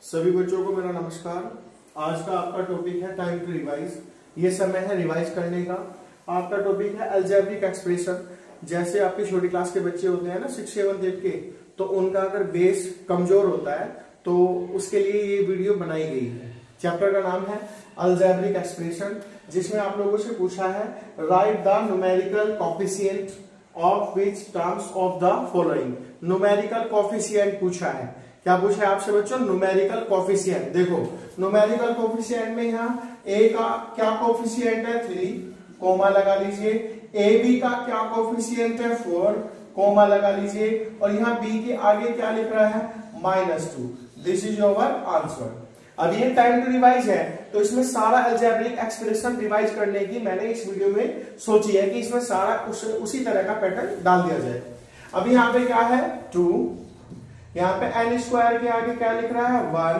सभी बच्चों को मेरा नमस्कार। आज का आपका टॉपिक है टाइम टू रिवाइज। ये समय है रिवाइज करने का। आपका टॉपिक है अलजेब्रिक एक्सप्रेशन। जैसे आपके छोटी क्लास के बच्चे होते हैं ना 6, 7, 8 के, तो उनका अगर बेस कमजोर होता है तो उसके लिए ये वीडियो बनाई गई है। चैप्टर का नाम है अलजेब्रिक एक्सप्रेशन, जिसमें आप लोगों से पूछा है right the numerical coefficient of which terms of the following. Numerical coefficient पूछा है। क्या पूछा है आपसे बच्चों? Numerical coefficient. देखो न्यूमेरिकल कोफिशिएंट में यहाँ ए का क्या कोफिशिएंट है 3, कोमा लगा लीजिए। ए बी का क्या कोफिशिएंट है 4, कोमा लगा लीजिए। और यहाँ बी के आगे क्या लिख रहा है -2। This is your answer. अब ये टाइम टू रिवाइज है, तो इसमें सारा अलजेब्रिक एक्सप्रेशन रिवाइज करने की मैंने इस वीडियो में सोची है कि इसमें सारा उसी तरह का पैटर्न डाल दिया जाए। अब यहाँ पे क्या है 2, यहाँ पे n स्क्वायर के आगे क्या लिख रहा है 1,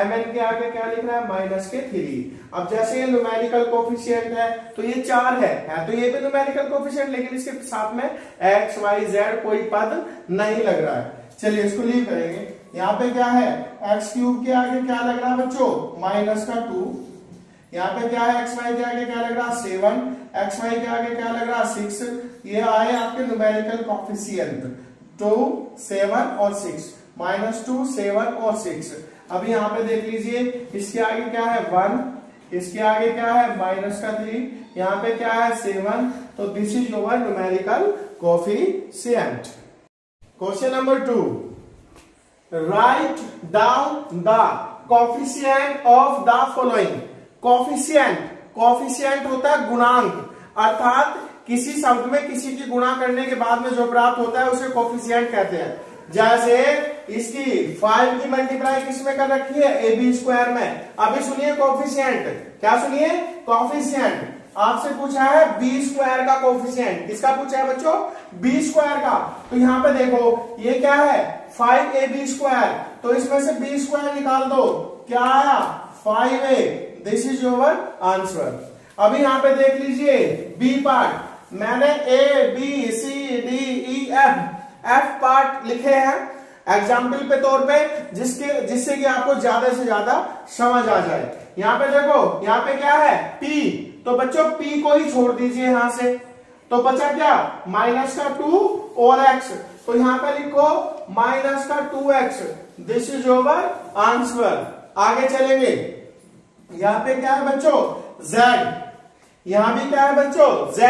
mn के आगे क्या लिख रहा है -3। अब जैसे ये न्यूमेरिकल कोफिशिएंट है तो ये 4 है तो ये भी न्यूमेरिकल कोफिशिएंट, लेकिन इसके साथ में x y z कोई पद नहीं लग रहा है। चलिए इसको लीव करेंगे। यहाँ पे क्या है x³ के आगे क्या लग रहा है बच्चों -2। यहाँ पे क्या है xy के आगे क्या लग रहा है 7, xy के आगे क्या लग रहा है 6। ये आए आपके न्यूमेरिकल कोफिशिएंट 2, 7 और 6, -2, 7 और 6। अब यहाँ पे देख लीजिए इसके आगे क्या है 1, इसके आगे क्या है -3, यहाँ पे क्या है 7। तो this is your numerical coefficient. Question number 2, write down the coefficient of the following. Coefficient होता है गुणांक, अर्थात किसी शब्द में किसी की गुणा करने के बाद में जो प्राप्त होता है उसे कोफिशिएंट कहते हैं। जैसे इसकी 5 की मल्टीप्लाई किसमें कर रखी है ab² में। अभी सुनिए कोफिशिएंट, क्या सुनिए कोफिशिएंट। आपसे पूछा है b² का कोफिशिएंट। किसका पूछा है बच्चों? b² का। तो यहाँ पे देखो ये क्या है 5ab², तो इसमें से b² निकाल दो, क्या आया 5a। This is your answer. अभी यहाँ पे देख लीजिए बी पार्ट, मैंने A B C D E F part लिखे हैं एग्जाम्पल पे तौर पे, जिससे कि आपको ज्यादा से ज्यादा समझ आ जाए। यहाँ पे देखो यहाँ पे क्या है P, तो बच्चों P को ही छोड़ दीजिए यहां से, तो बचा क्या -2 और x। तो यहाँ पे लिखो -2x। This is your answer. आगे चलेंगे। यहाँ पे क्या है बच्चों z, यहां भी क्या है बच्चों z,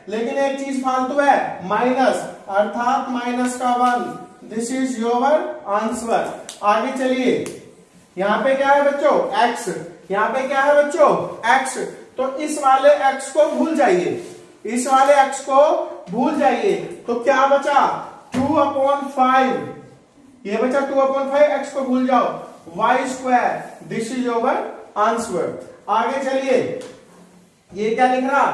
लेकिन एक चीज फालतू है माइनस, अर्थात -1। This is your answer. आगे चलिए। यहाँ पे क्या है बच्चों x, यहाँ पे क्या है बच्चों x। तो इस वाले x को भूल जाइए, इस वाले x को भूल जाइए। तो क्या बचा 2/5, ये बचा 2/5, x को भूल जाओ y²। This is your answer. आगे चलिए। ये क्या लिख रहा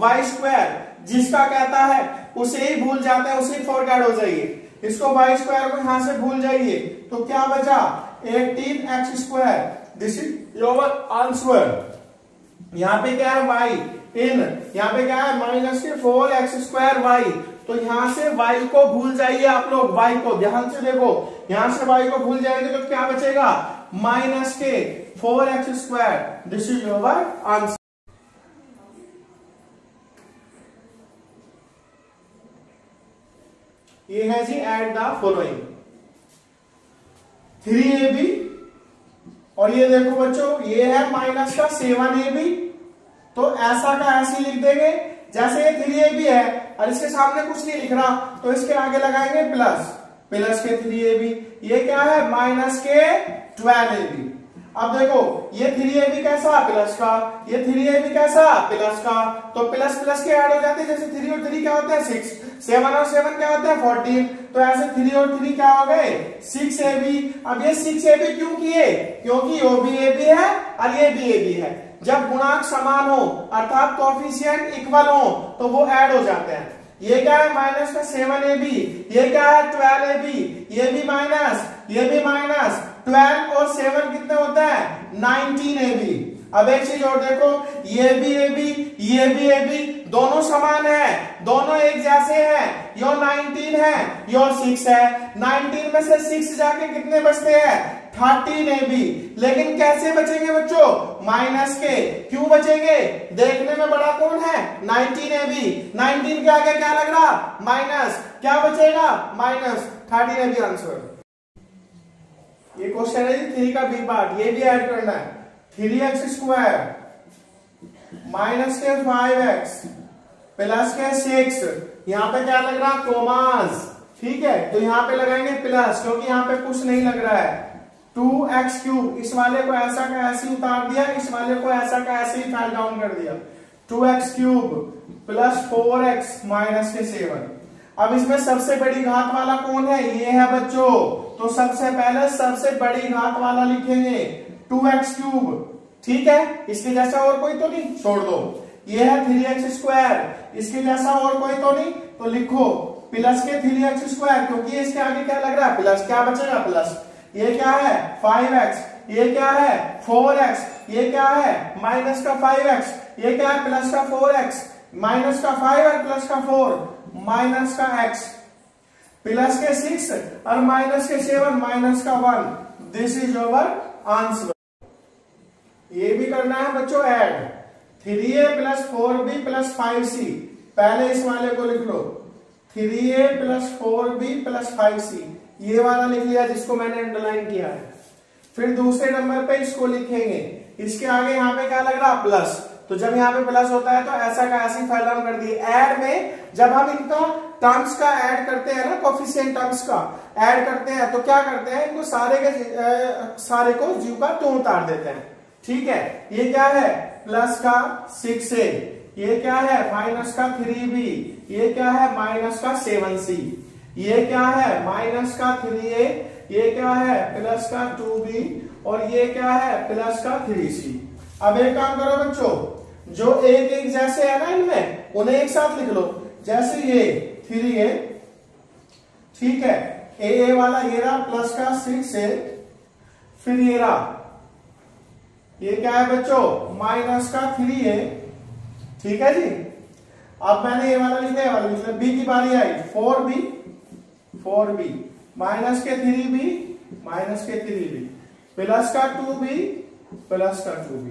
y², जिसका कहता है उसे ही भूल जाते हैं, उसे ही फॉरगेट हो जाइए। इसको y² को यहां से भूल जाइए, तो क्या बचा 18x²। This is your answer. यहाँ पे क्या है y इन, यहाँ पे क्या है -4x²y। तो यहां से y को भूल जाइए आप लोग, y को ध्यान से देखो, यहां से y को भूल जाएंगे तो क्या बचेगा -4x²। This is your answer. ये है जी एड द फॉलोइंग 3ab, और ये देखो बच्चों ये है -7ab। तो ऐसा का ऐसे लिख देंगे, जैसे ये 3ab है और इसके सामने कुछ नहीं लिख रहा, तो इसके आगे लगाएंगे प्लस के 3ab। ये क्या है -12ab। अब देखो ये 3ab कैसा प्लस का, ये 3ab कैसा प्लस का, तो प्लस के ऐड हो जाते हैं। जैसे 3 और 3 क्या होते हैं 6, 7 और 7 क्या होते हैं 14। तो ऐसे 3 और 3 क्या हो गए 6ab। अब ये 6ab क्यों किए? क्योंकि वो भी ab है और ये भी ab है। जब गुणांक समान हो अर्थात कोफिशिएंट इक्वल हो तो वो ऐड हो जाते हैं। ये क्या है -7ab, ये क्या है 12ab, ये भी माइनस, ये भी माइनस। 12 और 7 कितने होता है 19ab। अब एक चीज और देखो, ये भी AB दोनों समान है, दोनों एक जैसे हैं। योर 19 है, योर 6 है। 19 में से 6 जाके कितने बचते हैं 13ab। लेकिन कैसे बचेंगे बच्चों? माइनस के। क्यों बचेंगे? देखने में बड़ा कौन है? 19ab। 19 के आगे क्या लग रहा? माइनस। क्या बचेगा? Minus 13ab answer. ये क्वेश्चन है 3 का बी पार्ट, ये भी ऐड करना है। 3x स्क्वायर माइनस के 5x प्लस के 6, यहां पे क्या लग रहा? कोमास। ठीक है, तो यहां पे लगाएंगे प्लस, क्योंकि यहां पे कुछ नहीं लग रहा है। 2x क्यूब, इस वाले को ऐसा का ऐसे ही उतार दिया, इस वाले को ऐसा का ऐसे ही फाइल डाउन कर दिया। 2x cube plus 4x minus के 7। अब इसमें सबसे बड़ी घात वाला कौन है? ये है बच्चों। तो सबसे पहले सबसे बड़ी घात वाला लिखेंगे 2x क्यूब। ठीक है, इसके जैसा और कोई तो नहीं, छोड़ दो। ये है 3x स्क्वायर, इसके जैसा और कोई तो नहीं, तो लिखो प्लस के 3x स्क्वायर, क्योंकि इसके आगे क्या लग रहा है? प्लस। क्या बचेगा? प्लस। ये क्या है? 5x। ये क्या है? 4x। ये क्या है? माइनस का 5x। ये क्या है? प्लस का 4x। माइनस का 5 और प्लस का 4, माइनस का x। प्लस के 6 और माइनस के 7, माइनस का 1। This is our answer. ये भी करना है बच्चों add. 3a plus 4b plus 5c। पहले इस वाले को लिख लो, 3a plus 4b plus 5c। ये वाला लिख लिया जिसको मैंने अंडरलाइन किया है। फिर दूसरे नंबर पे इसको लिखेंगे, इसके आगे यहाँ पे क्या लग रहा? प्लस। तो जब यहाँ पे प्लस होता है तो ऐसा का ऐसी फाइल डाउन कर दी। ऐड में जब हम इनका टर्म्स का ऐड करते हैं ना, कोफिशिएंट टर्म्स का ऐड करते हैं, तो क्या करते हैं? इनको सारे को जीव का टू उतार देते हैं। ठीक है, ये क्या है? प्लस का 6a। ये क्या है? माइनस का 3b। ये क्या है? माइनस का 7c। ये क्या है? माइनस का 3a। ये क्या है? प्लस का 2b। और ये क्या है? प्लस का 3c। अब एक काम करो बच्चों, जो एक एक जैसे है ना इनमें, उन्हें एक साथ लिख लो। जैसे ये 3a, ठीक है, ए वाला ये रहा प्लस का 6a। फिर ये रहा, ये क्या है बच्चों? माइनस का 3a। ठीक है जी। अब मैंने ये वाला लिख लिया, वाला लिख लिया। बी की बारी आई, 4b माइनस के 3b माइनस के 3b प्लस का 2b प्लस का 2b।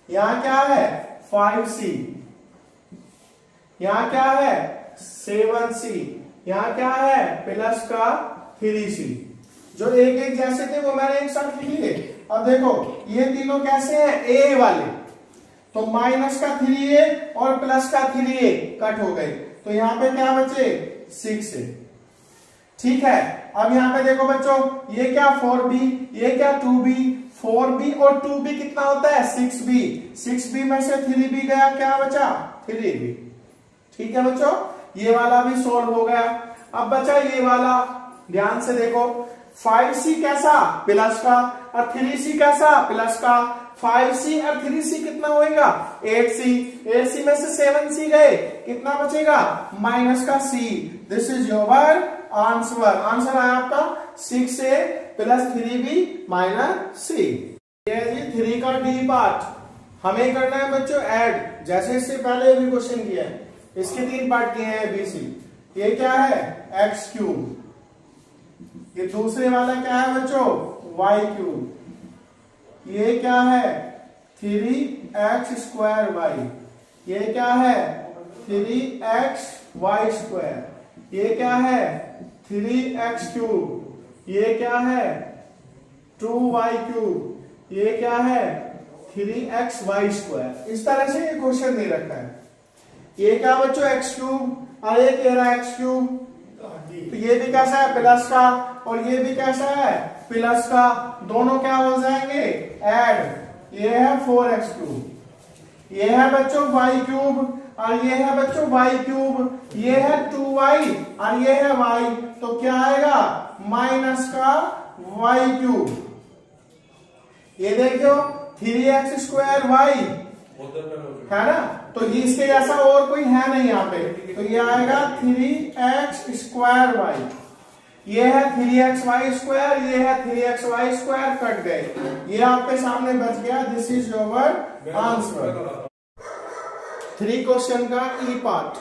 यहां क्या है? 5c। यहां क्या है? 7c। यहां क्या है? प्लस का 3c। जो एक एक जैसे थे वो मैंने एक साथ लिख लिए। अब देखो ये तीनों कैसे हैं? ए वाले, तो माइनस का 3a और प्लस का 3a कट हो गए, तो यहां पे क्या बचे? 6a। ठीक है, अब यहां पे देखो बच्चों, ये क्या? 4b, ये क्या? 2b। 4b और 2b कितना होता है? 6b। 6b में से 3b गया, क्या बचा? 3b। ठीक है बच्चों, ये वाला भी सोल्व हो गया। अब बचा ये वाला, ध्यान से देखो। 5c कैसा? प्लस का। और 3c कैसा? प्लस का। 5c और 3c कितना होएगा? 8c। 8c में से 7c गए, कितना बचेगा? माइनस का c। This is your answer. Answer आया आपका 6a plus 3b minus c। ये है जी 3 का डी पार्ट। हमें करना है बच्चों ऐड, जैसे इससे पहले भी क्वेश्चन किया है। इसके 3 पार्ट किए हैं bc। ये क्या है? x cube. ये दूसरे वाला क्या है बच्चों? y cube. ये क्या है? 3x square y। ये क्या है? 3x y square. ये क्या है? 3x cube. ये क्या है? 2y cube. ये क्या है? 3xy square. इस तरह से ये क्वेश्चन दे रखा है। ये क्या बच्चों? x क्यूब और ये कह रहा है x क्यूब। तो ये भी कैसा है? प्लस का। और ये भी कैसा है? प्लस का। दोनों क्या हो जाएंगे? ऐड। ये है 4x क्यूब। ये है बच्चों y क्यूब और ये है बच्चों y क्यूब। ये है 2y और ये है y, तो क्या आएगा? माइनस का y क्यूब। ये देखो 3x स्क्वायर y है ना, तो ये इसके जैसा और कोई है नहीं यहाँ पे, तो ये आएगा 3x स्क्वायर y। ये है 3xy स्क्वायर, ये है 3xy स्क्वायर, कट गए। ये आपके सामने बच गया। This is your answer. 3 question का ई पार्ट।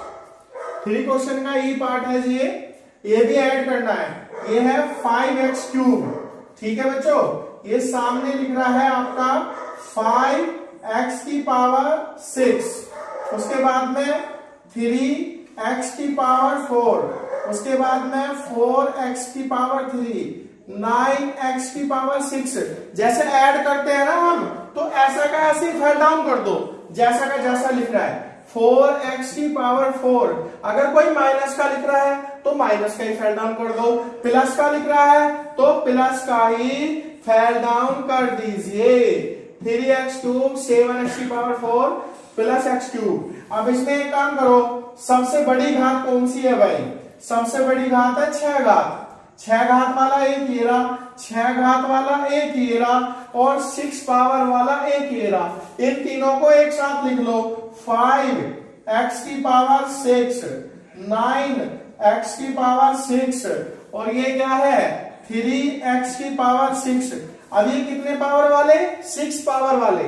3 क्वेश्चन का ई पार्ट है जी, ये भी ऐड करना है। ये है 5x क्यूब। ठीक है बच्चों, ये सामने लिख रहा है आपका 5x की पावर 6, उसके बाद में 3x की पावर 4, उसके बाद में 4x की पावर 3, 9x की पावर 6। जैसे ऐड करते हैं ना हम, तो ऐसा का ऐसे फेल डाउन कर दो, जैसा का जैसा लिख रहा है। 4x की पावर 4, अगर कोई माइनस का लिख रहा है तो माइनस का ही फेल डाउन कर दो, प्लस का लिख रहा है तो प्लस का ही फेल डाउन कर दीजिए। 3x3 7x की पावर 4 प्लस x3। अब इसमें एक काम करो, सबसे बड़ी घात कौन सी है भाई? सबसे बड़ी घात है 6 घात। 6 घात वाला एक ये रहा, 6 घात वाला एक ये रहा, और 6 पावर वाला एक ये रहा। इन तीनों को एक साथ लिख लो, 5x की पावर 6, 9x की पावर 6, और ये क्या है 3x की पावर 6। अब ये कितने पावर वाले? 6 पावर वाले।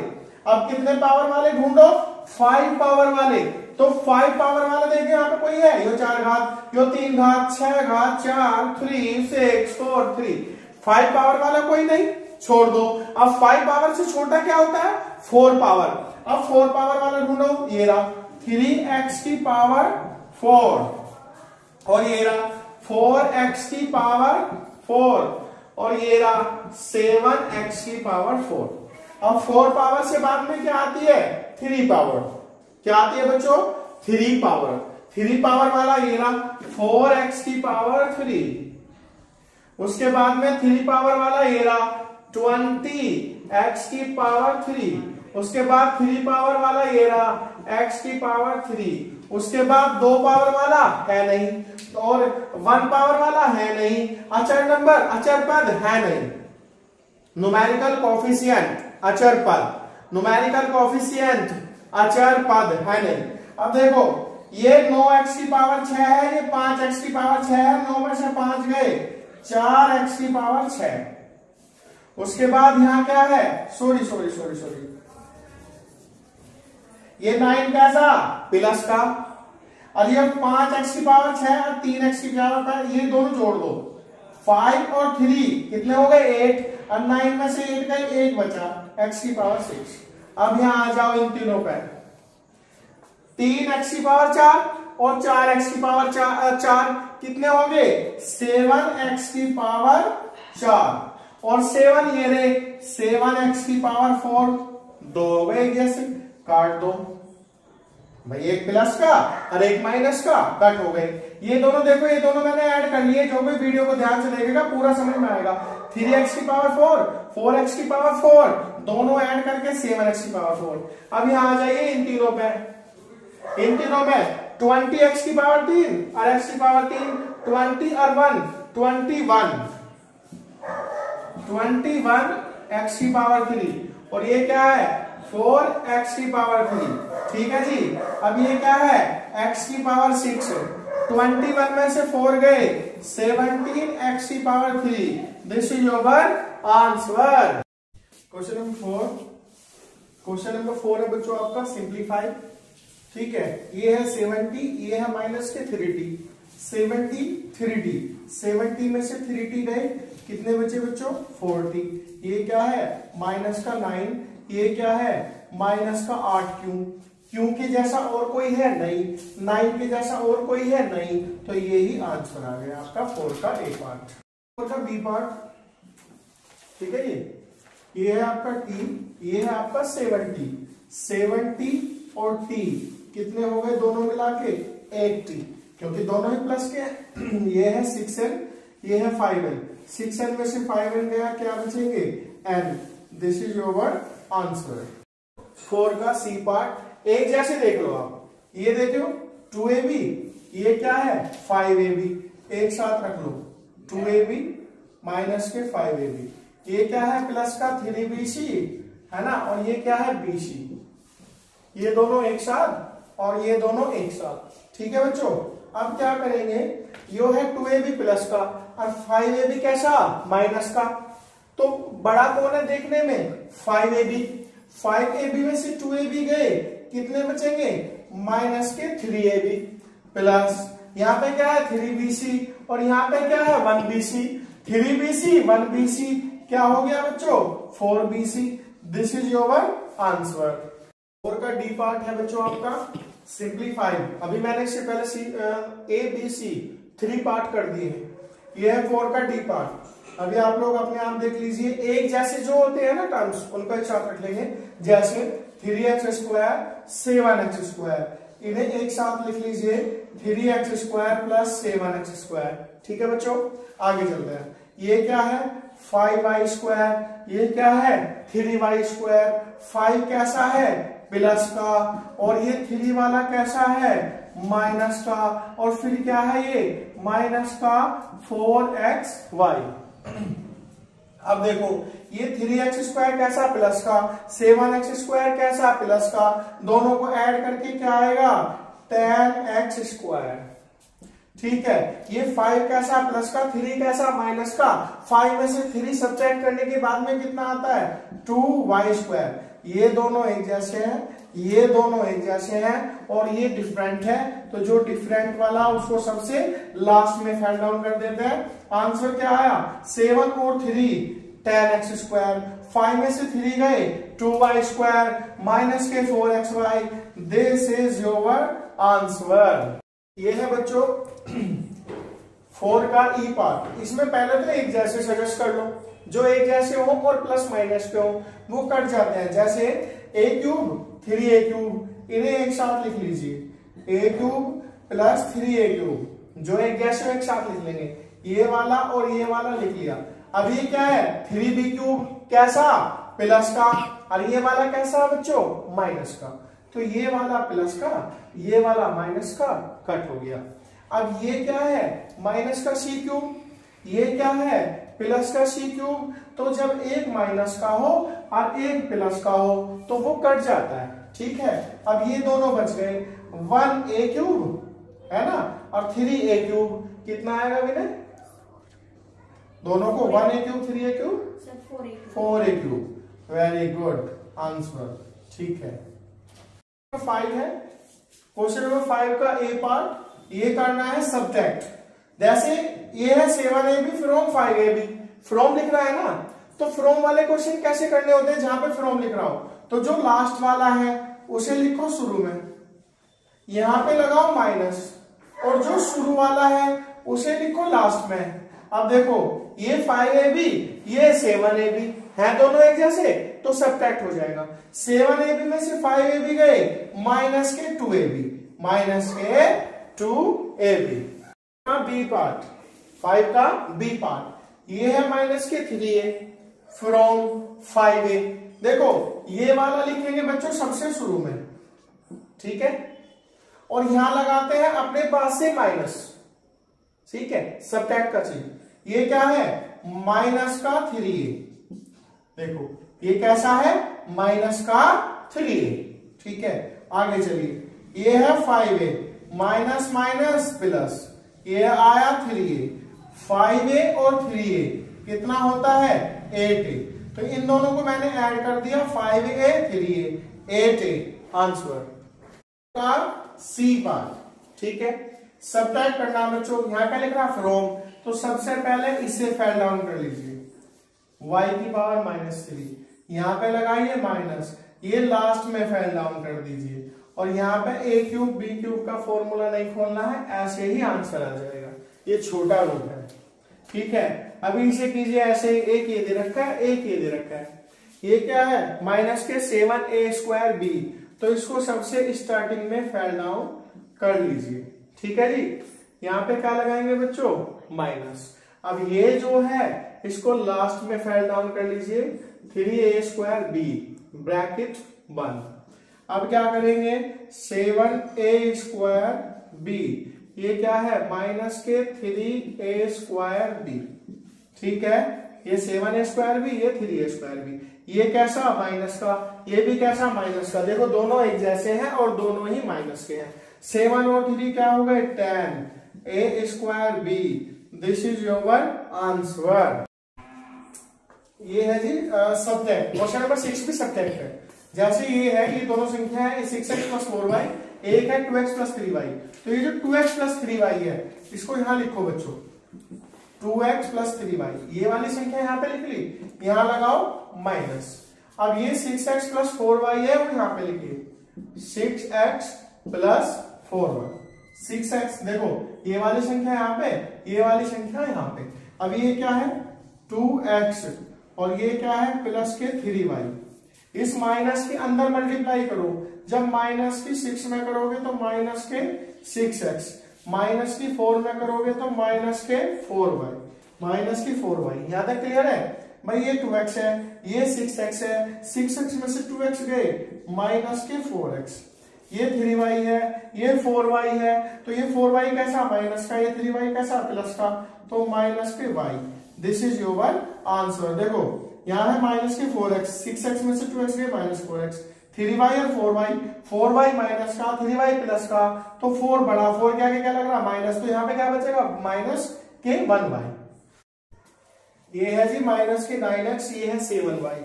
अब कितने पावर वाले ढूंढो? 5 पावर वाले। तो 5 पावर वाला देखिए यहाँ पे कोई है, यो 4 घात, यो 3 घात, 6 घात, 4, 3, 6, 4, 3। 5 पावर वाला कोई नहीं, छोड़ दो। अब 5 पावर से छोटा क्या होता है? 4 पावर। अब 4 पावर वाला ढूंढो, ये रहा 3x की पावर 4, और ये रहा 4x की पावर 4, और ये रहा 7x की पावर 4। अब 4 पावर से बाद में क्या आती है? 3 पावर। क्या आती है बच्चों? 3 पावर। 3 पावर वाला ये रहा 4x की पावर 3, उसके बाद में 3 पावर वाला ये रहा 20x की पावर 3, उसके बाद 3 पावर वाला ये रहा x की पावर 3, उसके बाद 2 पावर वाला है नहीं, और 1 पावर वाला है नहीं, अचर नंबर अचर पद है नहीं, न्यूमेरिकल कोफिशिएंट अचर पद, न्यूमेरिकल कोफिशिएंट अचर पद है नहीं। अब देखो ये 9x की पावर 6 है, ये 5x की पावर 6 है, 9 में से 5 गए, 4x की पावर 6। उसके बाद यहां क्या है? सॉरी, ये 9 कैसा? प्लस का। और ये 5x की पावर 6 और 3x की पावर 5, ये दोनों जोड़ दो, 5 और 3 कितने हो गए? 8, और 9 में से 8 गए, 1 बचा, x की पावर 6। अब यहां आ जाओ इन तीनों पे, 3x की पावर 4 और 4x की पावर 4 कितने हो गए? 7x की पावर 4, और 7 ये रहे 7x की पावर 4, 2 हो गए, जैसे काट दो भाई, एक प्लस का और एक माइनस का, कट हो गए। ये दोनों देखो, ये दोनों मैंने ऐड कर लिए, जो भी वीडियो को ध्यान से देखेगा पूरा समझ में आएगा। 3x की पावर 4, 4x की पावर 4, दोनों ऐड करके 7x की पावर 4। अब यहां आ जाइए इन तीनों पे, इन तीनों में 20x की पावर 3 और x की पावर 3, 20 और 1 21, 21x की पावर 3, और ये क्या है? 4x की पावर 3। ठीक है जी। अब ये क्या है? x की पावर 6, 21 में से 4 गए, 17x की power 3। This is your answer. Question number 4, question number 4 है बच्चों आपका सिंप्लीफाई। ठीक है, ये है 70, ये है माइनस के 3t, 70 3t, 70 में से 3t गए, कितने बचे बच्चों? 40। ये क्या है? माइनस का 9, ये क्या है? माइनस का 8 क्यों के जैसा और कोई है नहीं, 9 के जैसा और कोई है नहीं, तो ये ही आंसर आ गया आपका 4 का ए पार्ट। 4 का बी पार्ट। ठीक है, ये है आपका t, ये है आपका 70 और t कितने हो गए दोनों मिला के? 80, क्योंकि दोनों ही प्लस के। ये है 6n, ये है 5n, 6n में से 5n गया, क्या बचेंगे? n। This is your answer. 4 का सी पार्ट। एक जैसे देख लो आप, ये देखो 2ab, ये क्या है? 5ab, एक साथ रख लो, 2ab माइनस के 5ab, ये क्या है? प्लस का 3bc है ना, और ये क्या है? bc, ये दोनों एक साथ और ये दोनों एक साथ। ठीक है बच्चों, अब क्या करेंगे? यो है 2ab प्लस का और 5ab कैसा? माइनस का। तो बड़ा कौन है देखने में? 5ab। 5ab में से 2ab गए, कितने बचेंगे? माइनस के 3ab प्लस, यहाँ पे क्या है? 3bc, और यहाँ पे क्या है? 1bc। 3bc 1bc क्या हो गया बच्चों 4bc। This is your answer. 4 का डी पार्ट है बच्चों आपका सिंप्लीफाई। अभी मैंने इससे पहले ए बी सी 3 पार्ट कर दिए हैं। ये है 4 का डी पार्ट। अभी आप लोग अपने आप देख लीजिए, एक जैसे जो होते हैं ना टर्म्स उनको एक साथ रख लेंगे। जैसे 3x² 7x², इन्हें एक साथ लिख लीजिए 3x² + 7x²। ठीक है बच्चों, आगे चलते हैं। ये क्या है 5y², ये क्या है 3y²। 5 कैसा है प्लस का, और ये 3 वाला कैसा है माइनस का, और फिर क्या है ये माइनस का 4xy। अब देखो ये 3x² कैसा प्लस का, 7x² कैसा प्लस का, दोनों को ऐड करके क्या आएगा 10x²। ठीक है, ये 5 कैसा प्लस का, 3 कैसा माइनस का। 5 में से 3 सब्ट्रैक्ट करने के बाद में कितना आता है 2y²। ये दोनों एक जैसे हैं, ये दोनों एक जैसे हैं, और ये डिफरेंट है, तो जो डिफरेंट वाला उसको सबसे लास्ट में फेल डाउन कर देते हैं। आंसर क्या आया 7 और 3 10x²। 5 में से 3 गए 2y² माइनस के 4xy। This is your answer. ये है बच्चों 4 का ई पार्ट। इसमें पहले तो एक जैसे सजेस्ट कर लो, जो एक जैसे हो और प्लस माइनस के हो वो कट जाते हैं। जैसे a³ 3a³, इन्हें एक साथ लिख लीजिए a³ + 3a³, जो एक जैसे एक साथ लिख लेंगे। ये वाला और ये वाला लिख लिया। अब ये क्या है 3b³ कैसा प्लस का, और ये वाला कैसा बच्चों माइनस का। तो ये वाला प्लस का, ये वाला माइनस का कट हो गया। अब ये क्या है माइनस का c³, ये क्या है प्लस का c³। तो जब एक माइनस का हो और एक प्लस का हो तो वो कट जाता है। ठीक है, अब ये दोनों बच गए 1a³ है ना, और 3a³। कितना आएगा विनय दोनों को 1a³ 3a³? 4a³। Very good answer. ठीक है, 5 है क्वेश्चन नंबर 5 का ए पार्ट। ये करना है सब्ट्रैक्ट। जैसे ये है 7ab फ्रॉम 5ab, फ्रॉम लिख रहा है ना, तो फ्रॉम वाले क्वेश्चन कैसे करने होते हैं जहां पे फ्रॉम लिख रहा हो, तो जो लास्ट वाला है उसे लिखो शुरू में, यहां पे लगाओ माइनस, और जो शुरू वाला है उसे लिखो लास्ट में। अब देखो ये 5ab ये 7ab है, दोनों एक जैसे, तो सब्ट्रैक्ट हो जाएगा। 7ab में से 5ab गए माइनस के 2ab, माइनस के 2ab। बी पार्ट 5 का बी पार्ट, ये है माइनस के 3a फ्रॉम 5a। देखो ये वाला लिखेंगे बच्चों सबसे शुरू में, ठीक है, और यहां लगाते हैं अपने पास से माइनस। ठीक है, सब्ट्रैक्ट का चीज। ये क्या है माइनस का 3a। देखो ये कैसा है माइनस का 3a। ठीक है, आगे चलिए। ये है 5a माइनस माइनस प्लस, ये आया 3a। 5a और 3a कितना होता है 8a, तो इन दोनों को मैंने ऐड कर दिया 5a 3a 8a। आंसर का सी पार्ट। ठीक है, सब्ट्रैक्ट करना बच्चों, यहां क्या लिख रहा फ्रॉम, तो सबसे पहले इसे फेल डाउन कर लीजिए y की पावर -3, यहां पे लगाइए माइनस, ये लास्ट में फेल डाउन कर दीजिए, और यहाँ पे a³ b³ का फॉर्मूला नहीं खोलना है, ऐसे ही आंसर आ जाएगा। ये छोटा रूप है। ठीक है, अभी इसे कीजिए ऐसे ही, एक ये दे रखा है, एक ये दे रखा है। ये क्या है माइनस के 7a²b, तो इसको सबसे स्टार्टिंग में फेल डाउन कर लीजिए। ठीक है जी, यहाँ पे क्या लगाएंगे बच्चों माइनस। अब ये जो है इसको लास्ट में फेल डाउन कर लीजिए 3a²b ब्रैकेट 1। अब क्या करेंगे 7a²b, ये क्या है माइनस के 3a²b। ठीक है, ये 7a²b ये 3a²b, ये कैसा माइनस का, ये भी कैसा माइनस का। देखो दोनों एक जैसे हैं और दोनों ही माइनस के हैं। 7 और 3 क्या हो गए 10a²b। This is your answer. ये है जी सब्ट्रैक्ट। क्वेश्चन नंबर 6 भी सब्ट्रैक्ट है। जैसे ये है, ये दोनों संख्या है 6x + 4y, एक है 2x + 3y। तो ये जो 2x + 3y है इसको यहां लिखो बच्चों, 2x प्लस 3y, ये वाली संख्या यहाँ पे लिख ली, यहाँ लगाओ माइनस। अब ये 6x प्लस 4y है, वो यहाँ पे लिखिए 6x प्लस 4y। 6x देखो ये वाली संख्या यहाँ पे, ये वाली संख्या यहाँ पे। अब ये क्या है 2x और ये क्या है प्लस के 3y। इस माइनस के अंदर मल्टीप्लाई करो, जब माइनस की 6 में करोगे तो माइनस के 6x, माइनस की 4 में करोगे तो माइनस के 4y, माइनस की 4y। यहां तक क्लियर है भाई? ये 2x है, ये 6x है, 6x में से 2x गए, माइनस के 4x। ये 3y है, ये 4y है, तो ये 4y कैसा माइनस का, ये 3y कैसा प्लस का, तो माइनस के y। This is your answer. देखो यहाँ है माइनस के 4x, 6x में से 2x गए माइनस 4x, 3y और 4y, 4y माइनस का 3y प्लस का, तो 4 बड़ा, 4 के आगे क्या लग रहा माइनस, तो यहाँ पे क्या बचेगा माइनस के 1y। ये है जी माइनस के 9x, ये है 7y,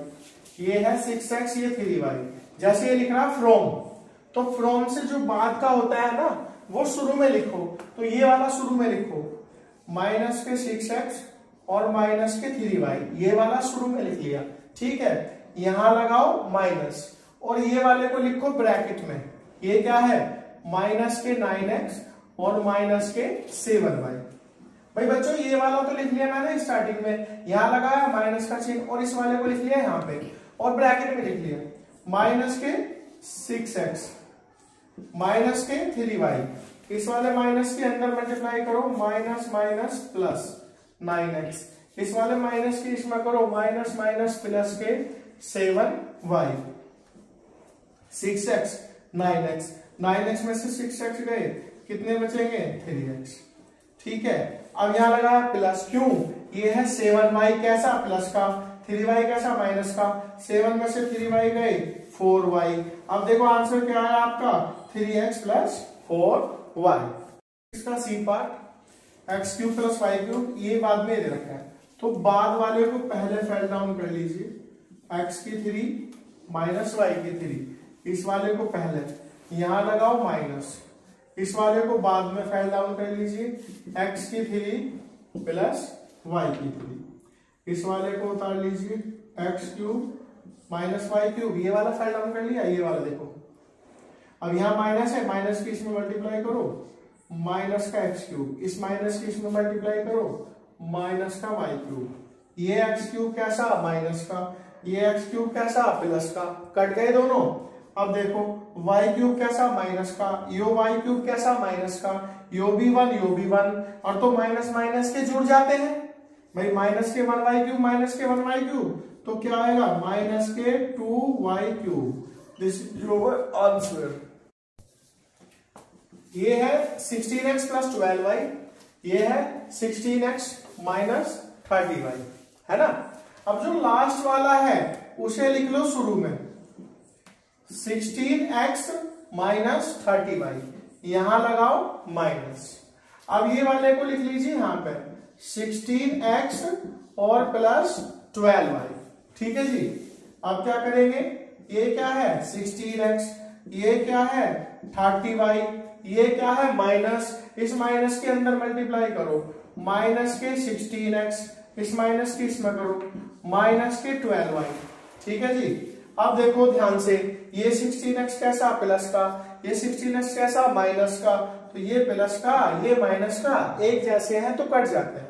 ये है 6x, ये 3y। जैसे ये लिख रहा फ्रॉम, तो फ्रॉम से जो बाद का होता है ना वो शुरू में लिखो, तो ये वाला शुरू में लिखो माइनस के 6x और माइनस के 3y, ये वाला शुरू में लिख लिया, ठीक है। यहां लगाओ माइनस और ये वाले को लिखो ब्रैकेट में, ये क्या है माइनस के 9x और माइनस के 7y। भाई बच्चों ये वाला तो लिख लिया मैंने स्टार्टिंग में, यहां लगाया माइनस का चिन्ह और इस वाले को लिख लिया यहाँ पे और ब्रैकेट में लिख लिया माइनस के 6x माइनस के 3y। इस वाले माइनस के अंदर मल्टीप्लाई करो माइनस माइनस प्लस 9x, इस वाले माइनस के इसमें करो माइनस माइनस प्लस के 7y। 6x 9x, 9x में से 6x गए, कितने बचेंगे 3x, ठीक है। अब यहां लगा प्लस, क्यों, ये है 7y कैसा प्लस का, 3y कैसा माइनस का, 7 में से 3y गए 4y। अब देखो आंसर क्या है आपका 3x प्लस 4y। इसका C part x cube plus y cube, ये बाद में दे रखा है, तो बाद वाले को पहले फेल डाउन कर लीजिए, एक्स की 3 माइनस वाई की 3, इस वाले को पहले यहां लगाओ माइनस, इस वाले को बाद में फेल डाउन कर लीजिए, एक्स की 3 प्लस वाई की 3, इस वाले को उतार लीजिए x cube minus y cube, ये वाला फेल डाउन कर लिया, ये वाला देखो। अब यहां माइनस है, माइनस की इसमें मल्टीप्लाई करो माइनस का एक्स क्यूब, इस माइनस की इसमें मल्टीप्लाई करो माइनस का वाई क्यूब, ये एक्स क्यूब कैसा माइनस का, ये एक्स क्यूब कैसा प्लस का, कट गए दोनों। अब देखो वाई क्यूब कैसा माइनस का, यो वाई क्यूब कैसा माइनस का, यो भी 1 और तो माइनस माइनस के जुड़ जाते हैं भाई, माइनस के 1 वाई क्यूब माइनस के 1 वाई क्यूब, तो क्या आएगा माइनस के 2 y cube. This is your answer. ये है 16x प्लस 12y, ये है 16x माइनस 30y, है ना। अब जो लास्ट वाला है उसे लिख लो शुरू में 16x माइनस 30y, यहां लगाओ माइनस। अब ये वाले को लिख लीजिए यहां पे 16x और प्लस 12y, ठीक है जी। अब क्या करेंगे, ये क्या है 16x, ये क्या है 30y, ये क्या है माइनस, इस माइनस के अंदर मल्टीप्लाई करो माइनस के 16x, इस माइनस के इसमें करो माइनस के 12y, ठीक है जी। अब देखो ध्यान से, ये 16x कैसा प्लस का, ये 16x कैसा माइनस का, तो ये प्लस का ये माइनस का एक जैसे हैं तो कट जाते हैं।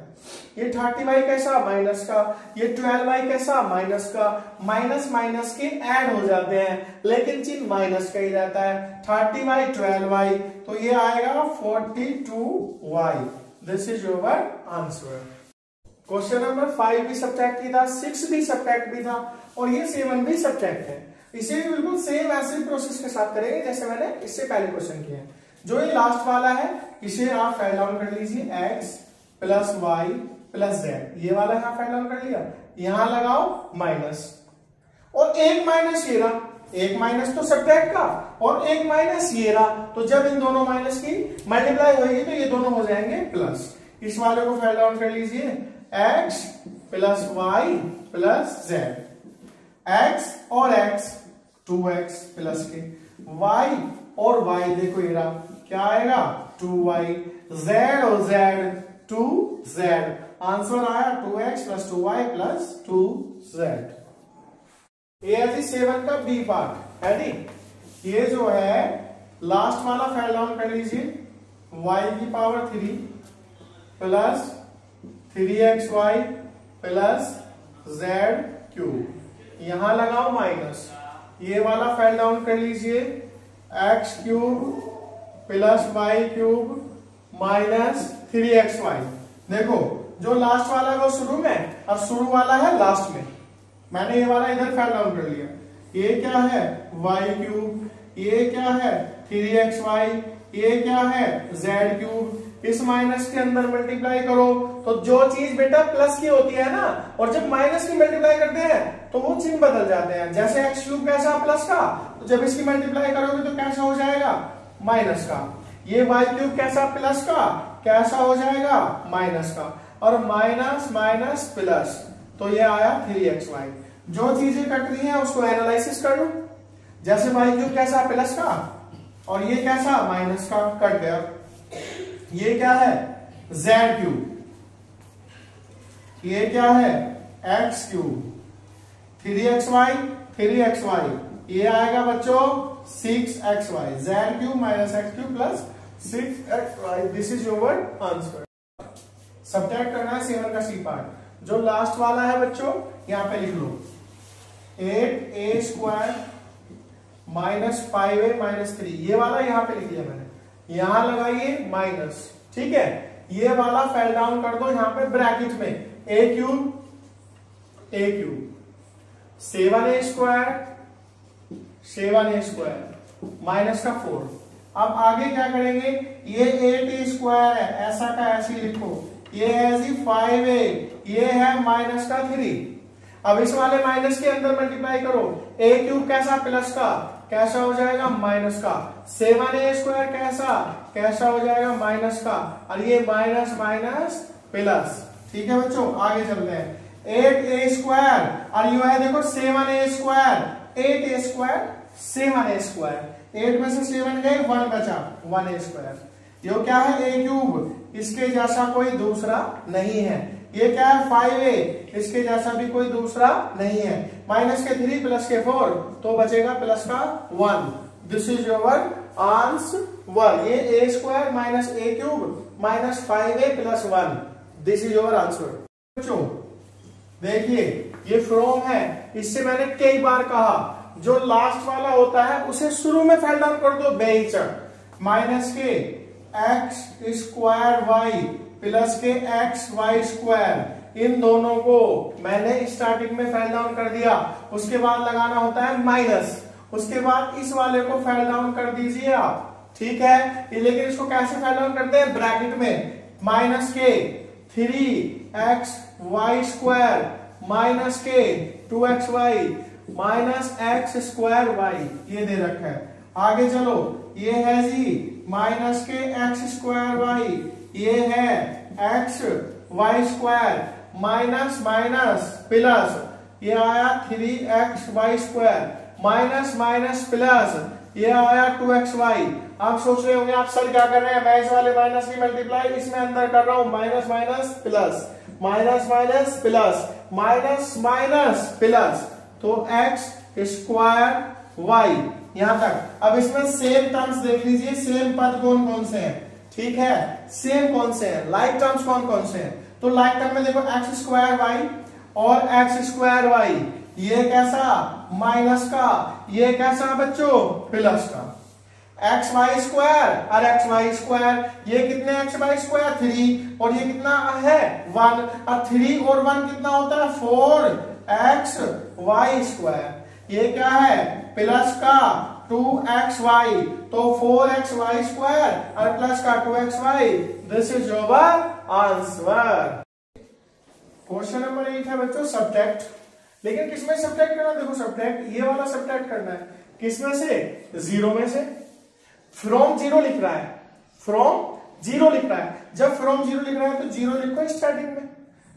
ये 30y कैसा माइनस का, ये 12y कैसा माइनस का, माइनस माइनस के ऐड हो जाते हैं लेकिन चिन्ह माइनस का ही रहता है। 30y 12y, तो ये आएगा 42y। This is your answer. Question number 5 भी सब्ट्रैक्ट ही था, 6 भी सब्ट्रैक्ट भी था और ये 7 भी सब्ट्रैक्ट है। इसे भी बिल्कुल सेम ऐसे प्रोसेस के साथ करेंगे जैसे मैंने इससे पहले क्वेश्चन किए हैं। जो ये लास्ट वाला है इसे आप फाइल डाउन कर लीजिए, x plus y plus z, ये वाला यहां फाइल डाउन कर लिया, यहां लगाओ माइनस और एक माइनस ये रहा, एक माइनस तो सब्ट्रैक्ट का और एक माइनस ये रहा, तो जब इन दोनों माइनस की मल्टीप्लाई होगी तो ये दोनों हो जाएंगे प्लस। इस वाले को फाइल डाउन कर लीजिए x plus y plus z, x और x 2x प्लस के, y और y देखो ये रहा, क्या आएगा 2y, z और z 2z आंसर आया 2x plus 2y plus 2z। ये है जी 7 का बी पार्ट है नी। ये जो है लास्ट वाला फाइल डाउन कर लीजिए, y की power 3 plus 3xy plus z cube, यहां लगाओ माइनस। ये वाला फाइल डाउन कर लीजिए, x cube plus y cube minus 3xy। देखो जो लास्ट वाला है वो शुरू में और शुरू वाला है लास्ट में। मैंने ये वाला इधर फाइल डाउन कर लिया। ये क्या है y क्यूब, ये क्या है 3xy, ये क्या है z क्यूब। इस माइनस के अंदर मल्टीप्लाई करो तो जो चीज बेटा प्लस की होती है ना, और जब माइनस की मल्टीप्लाई करते हैं तो वो चिन्ह बदल जाते हैं। जैसे x क्यूब कैसा प्लस का, तो जब इसकी मल्टीप्लाई करोगे तो कैसा हो जाएगा माइनस का। ये y क्यूब कैसा प्लस का, कैसा हो जाएगा माइनस का। और माइनस माइनस प्लस, तो ये आया 3xy। जो चीजें कट रही हैं उसको एनालिसिस कर लो। जैसे y क्यूब कैसा प्लस का और ये कैसा माइनस का, कट गया। ये क्या है z क्यूब, ये क्या है x क्यूब, 3xy, ये आएगा बच्चों 6xy, z cube minus x cube plus 6xy। This is your answer. Subtract करना है 7 का सी पार्ट। जो लास्ट वाला है बच्चों यहां पे लिख लो 8a square minus 5a minus 3, ये वाला यहां पे लिख लिया मैंने, यहां लगाइए माइनस, ठीक है। ये वाला फेल डाउन कर दो यहां पे ब्रैकेट में, a cube 7a square minus का 4। अब आगे क्या करेंगे, ये 8a स्क्वायर है, ऐसा का ऐसे लिखो, ये है जी 5a, ये है माइनस का 3। अब इस वाले माइनस के अंदर मल्टीप्लाई करो, a क्यूब कैसा प्लस का, कैसा हो जाएगा माइनस का। 7a स्क्वायर कैसा हो जाएगा माइनस का, और ये माइनस माइनस प्लस, ठीक है बच्चों। आगे चलते हैं 8a स्क्वायर और ये है देखो 7a square, 8a square 7a square, 8 में से 7 गए 1 बचा, 1a स्क्वायर। ये क्या है a क्यूब, इसके जैसा कोई दूसरा नहीं है। ये क्या है 5a, इसके जैसा भी कोई दूसरा नहीं है। माइनस के 3 प्लस के 4, तो बचेगा प्लस का 1। This is your answer. ये a square minus a cube minus 5a plus 1, this is your answer. बच्चों देखिए ये फ्रॉम है, इससे मैंने कई बार कहा जो लास्ट वाला होता है उसे शुरू में फाइल डाउन कर दो बेहिचक। माइनस के x स्क्वायर y प्लस के एक्स वाई स्क्वायर, इन दोनों को मैंने स्टार्टिंग में फाइल डाउन कर दिया। उसके बाद लगाना होता है माइनस, उसके बाद इस वाले को फाइल डाउन कर दीजिए आप, ठीक है। लेकिन इसको कैसे फाइल डाउन करते हैं, ब्रैकेट में माइनस के 3xy स्क्वायर माइनस के 2xy minus x square y, ये दे रखा है। आगे चलो, ये है जी माइनस के एक्स स्क्वायर वाई, ये है x y square minus minus plus, ये आया 3xy square minus minus plus, ये आया 2xy। आप सोच रहे होंगे आप सर क्या कर रहे हैं, मैं इस वाले माइनस की मल्टीप्लाई इसमें अंदर कर रहा हूं, minus minus plus minus minus plus minus minus plus, तो एक्स स्क्वायर वाई यहां तक। अब इसमें सेम टर्म्स देख लीजिए, सेम पद कौन कौन से हैं, ठीक है, सेम कौन से हैं, लाइक टर्म्स कौन कौन से हैं। तो लाइक टर्म में देखो एक्स स्क्वायर वाई और एक्स स्क्वायर वाई, ये कैसा माइनस का, ये कैसा बच्चों प्लस का। एक्स वाई स्क्वायर और एक्स वाई स्क्वायर, ये कितने एक्स वाई स्क्वायर 3 और ये कितना है 1, और 3 और 1 कितना होता है 4x वाई स्क्वायर। ये क्या है प्लस का 2xy, तो 4xy स्क्वायर और प्लस का 2xy, this is your answer. Question number 8 है बच्चों सब्ट्रैक्ट। लेकिन किसमें सब्ट्रैक्ट करना, देखो सब्ट्रैक्ट ये वाला सब्ट्रैक्ट करना है, किसमें से, 0 में से। फ्रॉम 0 लिख रहा है, फ्रॉम 0 लिख रहा है, जब फ्रॉम 0 लिख रहा है तो 0 लिखो स्टार्टिंग में,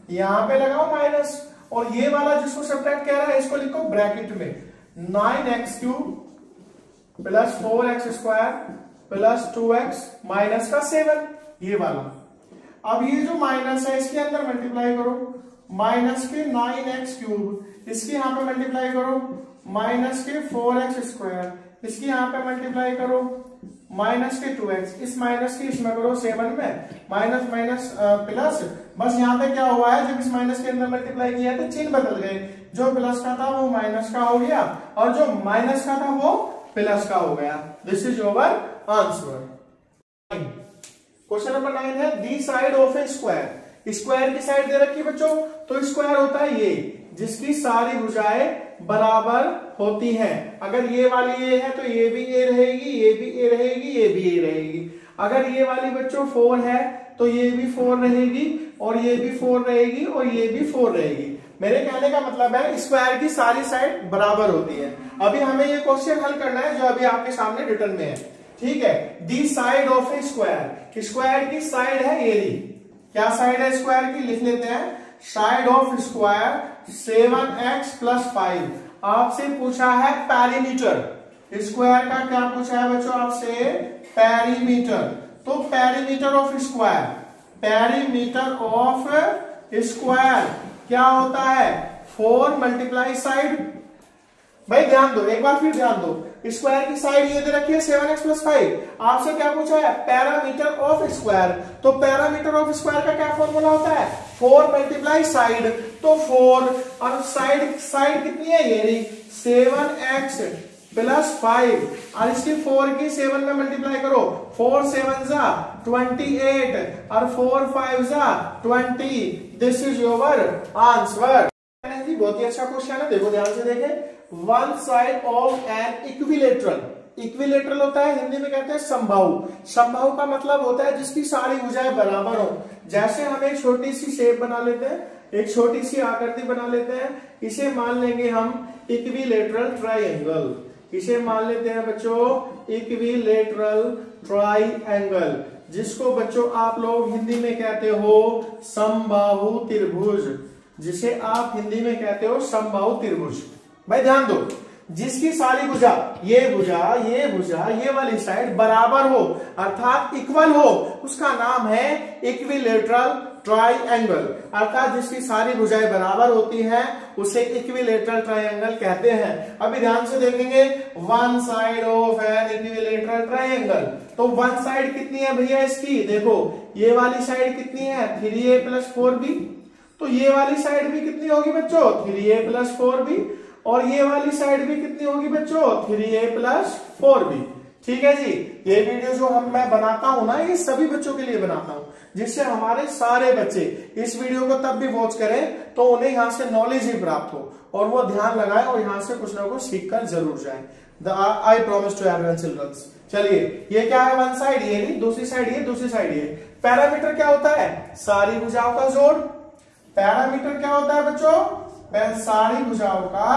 यहां पे लगाओ माइनस, और ये वाला जिसको सब्ट्रैक्ट कह रहा है इसको लिखो ब्रैकेट में 9x cube plus 4x square plus 2x minus का 7, ये वाला। अब ये जो माइनस है इसके अंदर मल्टीप्लाई करो, माइनस के 9x क्यूब, इसकी यहाँ पे मल्टीप्लाई करो माइनस के 4x स्क्वायर, इसकी यहाँ पे मल्टीप्लाई करो माइनस के 2x, इस माइनस की इसमें करो 7 में, माइनस माइनस प्लस, बस यहाँ पे क्या हुआ है, जब इस माइनस के अंदर मल्टीप्लाई किया तो चिन्ह बदल गए, जो प्लस का था वो माइनस का हो गया और जो माइनस का था वो प्लस का हो गया। This is your answer. Question number 9 है the side of a square. Square की साइड दे रखी है बच्चों, तो स्क्वायर होता है ये जिसकी सारी भुजाएं बराबर होती हैं। अगर ये वाली ए है तो ये भी ए रहेगी, ये भी ए रहेगी, ये भी ए रहेगी। अगर ये वाली बच्चों 4 है तो ये भी 4 रहेगी और ये भी 4 रहेगी और ये भी 4 रहेगी। मेरे कहने का मतलब है स्क्वायर की सारी साइड बराबर होती है। अभी हमें ये क्वेश्चन हल करना है जो अभी आपके सामने रिटर्न में है, ठीक है। The side of a square, square की साइड है ये ली, क्या साइड है स्क्वायर की, लिख लेते हैं साइड ऑफ स्क्वायर 7x + 5। आपसे पूछा है पेरीमीटर, स्क्वायर का क्या पूछा है बच्चों आपसे, पेरीमीटर। तो perimeter of square, perimeter of square क्या होता है, 4 × साइड। भाई ध्यान दो, एक बार फिर ध्यान दो, स्क्वायर की साइड ये दे रखी है 7x + 5। आपसे क्या पूछा है, पैरामीटर ऑफ स्क्वायर। तो पैरामीटर ऑफ स्क्वायर का क्या फॉर्मूला होता है, 4 × साइड। तो 4 और साइड कितनी है, ये रही 7x + 5 और इसकी 4 की 7 में मल्टीप्लाई करो, 4 7 = 28 और 4 5 = 20। This is your answer. बहुत ही अच्छा क्वेश्चन है, देखो ध्यान से देखें। One side of an equilateral, equilateral होता है हिंदी में कहते हैं समबाहु। समबाहु का मतलब होता है जिसकी सारी भुजाएं बराबर हो। जैसे हम एक छोटी सी शेप बना लेते हैं, एक छोटी सी आकृति बना लेते हैं, इसे मान लेंगे हम इक्विलेटरल ट्राइंगल। इसे मान लेते हैं बच्चों इक्विलेटरल ट्राइंगल, जिसको बच्चों आप लोग हिंदी में कहते हो समबाहु त्रिभुज, जिसे आप हिंदी में कहते हो समबाहु त्रिभुज। भाई ध्यान दो, जिसकी सारी भुजा, ये भुजा, ये भुजा, ये वाली साइड बराबर हो अर्थात इक्वल हो, उसका नाम है इक्विलेटरल ट्राइंगल। अर्थात जिसकी सारी भुजाएं बराबर होती हैं उसे इक्विलेटरल ट्राइंगल कहते हैं। अभी ध्यान से देखेंगे, one side of an equilateral triangle. तो वन साइड कितनी है भैया इसकी, देखो ये वाली साइड कितनी है 3a + 4b। तो ये वाली साइड भी कितनी होगी बच्चों 3a + 4b और ये वाली साइड भी कितनी होगी बच्चों 3a + 4b। ठीक है जी। ये वीडियो जो मैं बनाता हूं ना, ये सभी बच्चों के लिए बनाता हूं, जिससे हमारे सारे बच्चे इस वीडियो को तब भी वॉच करें तो उन्हें यहाँ से नॉलेज ही प्राप्त हो और वो ध्यान लगाए और यहाँ से कुछ ना कुछ सीख कर जरूर जाए। I promise to everyone childrens. चलिए, ये क्या है, वन साइड ये नहीं, दूसरी साइड ये, दूसरी साइड ये। पैरामीटर क्या होता है, सारी भुजाओं का जोड़। पैरामीटर क्या होता है बच्चों, सारी भुजाओं का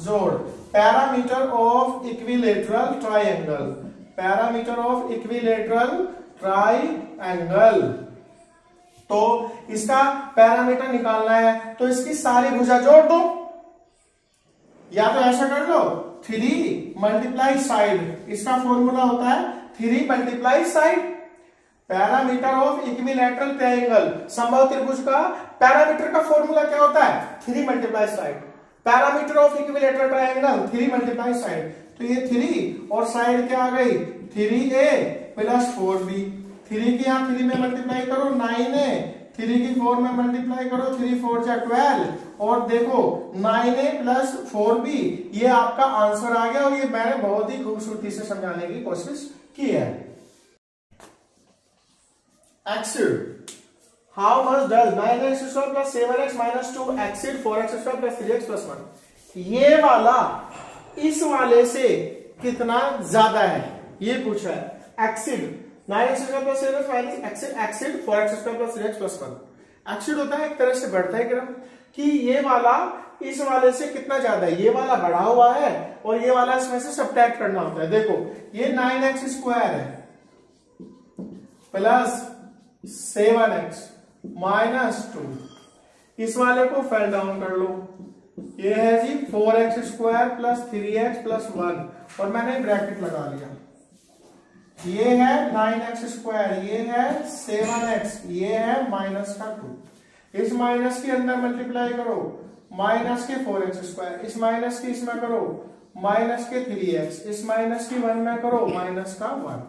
जोड़। Parameter of equilateral triangle, parameter of equilateral triangle. तो इसका पैरामीटर निकालना है तो इसकी सारी भुजा जोड़ दो, या तो ऐसा कर लो 3 × साइड, इसका फॉर्मूला होता है 3 × side. Parameter of equilateral triangle, समबाहु त्रिभुज का पैरामीटर का फॉर्मूला क्या होता है 3 × side. Parameter of equilateral triangle 3 × side. तो ये 3 और साइड क्या आ गई 3a + 4b। 3 की यहाँ 3 में मल्टीप्लाई करो 9a, 3 की 4 में मल्टीप्लाई करो 3 4 = 12 और देखो 9a + 4b, ये आपका आंसर आ गया। और ये मैंने बहुत ही खूबसूरती से समझाने की कोशिश की है। Exceed, how much does 9x² + 7x - 2 exceed 4x² + 3x + 1। ये वाला इस वाले से कितना ज्यादा है, ये पूछा है। Acid 9x² + 7x - acid 4x² + 3x + 1। Acid होता है एक तरह से बढ़ता है क्रम, कि ये वाला इस वाले से कितना ज्यादा है, ये वाला बढ़ा हुआ है और ये वाला इसमें से सब्ट्रैक्ट करना होता है। देखो ये 9x² है प्लस 7x - 2, इस वाले को फेल डाउन कर लो, ये है जी 4x² + 3x + 1 और मैंने ब्रैकेट लगा लिया। ये है 9x², ये है 7x, ये है माइनस का 2। इस माइनस के अंदर मल्टीप्लाई करो माइनस के 4x², इस माइनस की इसमें करो माइनस के 3x, इस माइनस की 1 में करो माइनस का 1।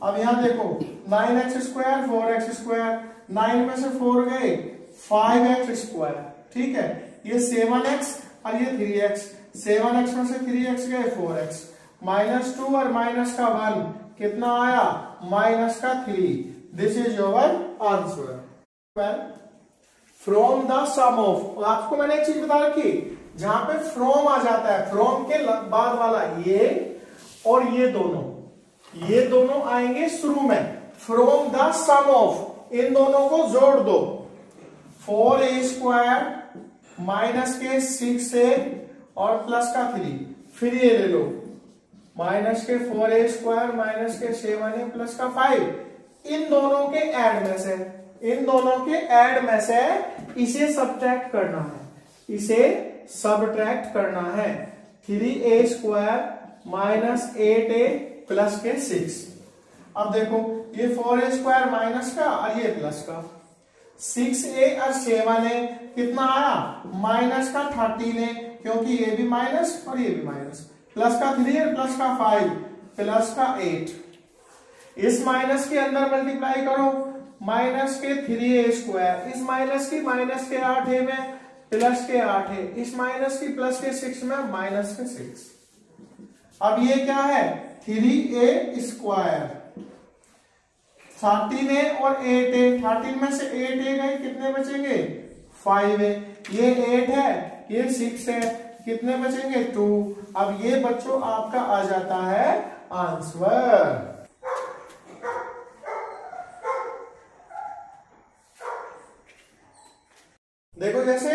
अब यहां देखो 9x², 4x², 9 में से 4 गए 5x², ठीक है। ये 7x और ये 3x, 7x में से 3x गए 4x, -2 और माइनस का 1 कितना आया माइनस का 3। This is your answer from the sum of. आपको मैंने एक चीज बता रखी, जहां पे फ्रॉम आ जाता है, फ्रॉम के बाद वाला ये और ये दोनों आएंगे शुरू में। फ्रॉम द सम ऑफ, इन दोनों को जोड़ दो, 4a² माइनस के 6a और प्लस का 3, फिर ये ले लो माइनस के 4a² माइनस के 7a प्लस का 5। इन दोनों के ऐड में से इसे सब्ट्रैक्ट करना है, इसे सब्ट्रैक्ट करना है। 3a² माइनस 8a प्लस के 6। अब देखो ये 4a² माइनस का और ये प्लस का, 6a और 7a कितना आया माइनस का 13a, क्योंकि ये भी माइनस और ये भी माइनस, प्लस का 3 और प्लस का 5 प्लस का 8। इस माइनस के अंदर मल्टीप्लाई करो माइनस के 3a², इस माइनस की माइनस के 8a में प्लस के 8a, इस माइनस की प्लस के 6 में माइनस के 6। अब ये क्या है 3a², 13a और 8a, 13 में से 8a गए कितने बचेंगे 5a, ये 8 है ये 6 है, कितने बचेंगे 2। अब ये बच्चों आपका आ जाता है आंसर। देखो जैसे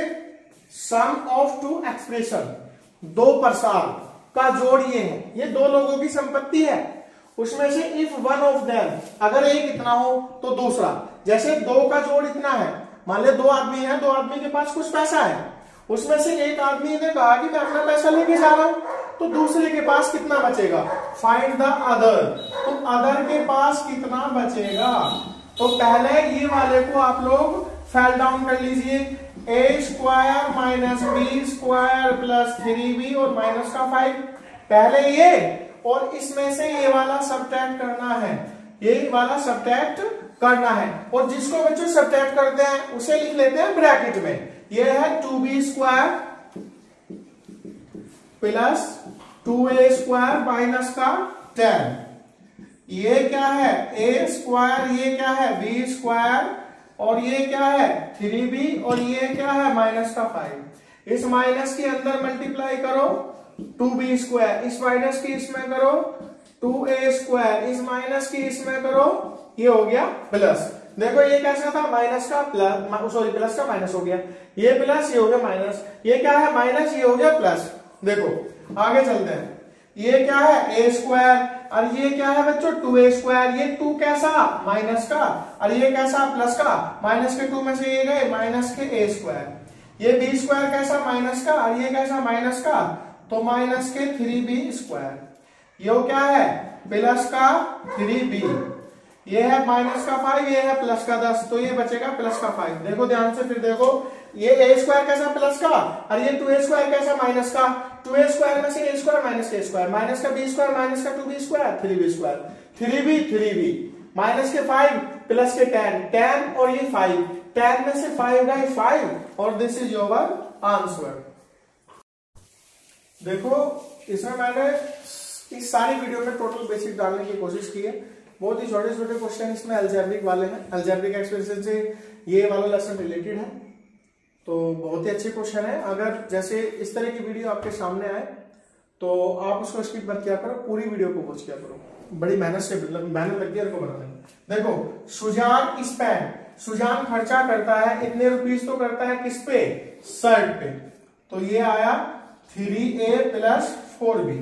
सम ऑफ 2 एक्सप्रेशन, 2 प्रसार का जोड़ ये है, ये 2 लोगों की संपत्ति है, उसमें से इफ वन ऑफ देम, अगर एक इतना हो तो दूसरा, जैसे 2 का जोड़ इतना है, मान ले 2 आदमी है, 2 आदमी के पास कुछ पैसा है, उसमें से एक आदमी ने कहा कि मैं अपना पैसा लेके जा रहा हूं, तो दूसरे के पास कितना बचेगा, फाइंड द अदर, तो अदर के पास कितना बचेगा। तो पहले ये वाले को आप लोग फेल डाउन कर लीजिए, a² minus b² plus 3b और माइनस का 5, पहले ये और इसमें से ये वाला सब्ट्रैक्ट करना है, ये वाला सब्ट्रैक्ट करना है, और जिसको बच्चों सब्ट्रैक्ट करते हैं उसे लिख लेते हैं ब्रैकेट में। ये है 2b² प्लस 2a² माइनस का 10, ये क्या है a², ये क्या है b², और ये क्या है 3b, और ये क्या है माइनस का 5। इस माइनस के अंदर मल्टीप्लाई करो 2b², इस माइनस की इसमें करो 2a², इस माइनस की इसमें करो, ये हो गया प्लस। देखो ये कैसा था माइनस का प्लस, सॉरी प्लस का माइनस हो गया, ये प्लस ये हो गया माइनस, ये क्या है माइनस, ये हो गया प्लस। देखो आगे चलते हैं, ये क्या है a² और ये क्या है बच्चों 2a², ये 2 कैसा माइनस का और ये कैसा प्लस का, माइनस के 2 में से ये गए माइनस के a², ये b² कैसा माइनस का और ये कैसा माइनस का, तो माइनस के 3b², ये क्या है प्लस का 3b, ये है माइनस का 5, ये है प्लस का 10, तो ये बचेगा प्लस का 5। देखो ध्यान से, फिर देखो ये a² कैसा प्लस का और ये 2a² कैसा माइनस का, 2a² में से a² माइनस के स्क्वायर, माइनस का b² माइनस का 2b², 3b², 3b माइनस के 5 प्लस के 10 और ये 5, 10 में से 5 गए 5, और दिस इज योर आंसर। देखो इसमें मैंने इस सारी वीडियो में टोटल बेसिक डालने की कोशिश की है, बहुत ही छोटे छोटे क्वेश्चन इसमें अलजेब्रिक वाले हैं, अलजेब्रिक एक्सप्रेशन से ये वाला लेसन रिलेटेड है, तो बहुत ही अच्छे क्वेश्चन है। अगर जैसे इस तरह की वीडियो आपके सामने आए तो आप उसको स्किप मत किया करो, पूरी वीडियो को वॉच किया करो, बड़ी मेहनत लगती है को बनाने में। देखो सुजान स्पेंड, सुजान खर्चा करता है इतने रुपीस, तो करता है किस पे शर्ट पे, तो ये आया 3a plus 4b।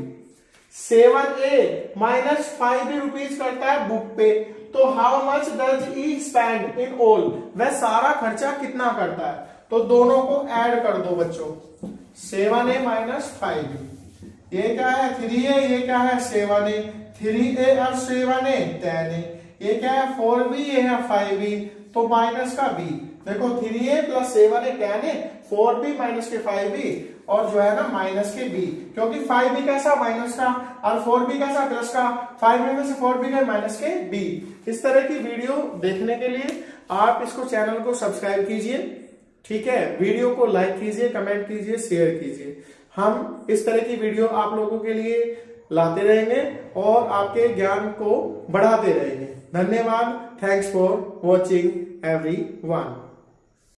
7a minus 5b rupees करता है बुक पे, तो how much does E spend in all, वह सारा खर्चा कितना करता है, तो दोनों को ऐड कर दो बच्चों, 7a माइनस 5b, ये क्या है 3a, ये क्या है 7a, 3a और 7a 10a, ये क्या है 4b, ये है 5b, तो माइनस का b। देखो 3a plus 7a 10a, 4b minus के 5b, और जो है ना माइनस के b, क्योंकि 5b कैसा माइनस का और 4b कैसा प्लस का, 5b में से 4b गए माइनस के b। इस तरह की वीडियो देखने के लिए आप इसको चैनल को सब्सक्राइब कीजिए, ठीक है। वीडियो को लाइक कीजिए, कमेंट कीजिए, शेयर कीजिए। हम इस तरह की वीडियो आप लोगों के लिए लाते रहेंगे और आपके ज्ञान को बढ़ाते रहेंगे। धन्यवाद। Thanks for watching everyone.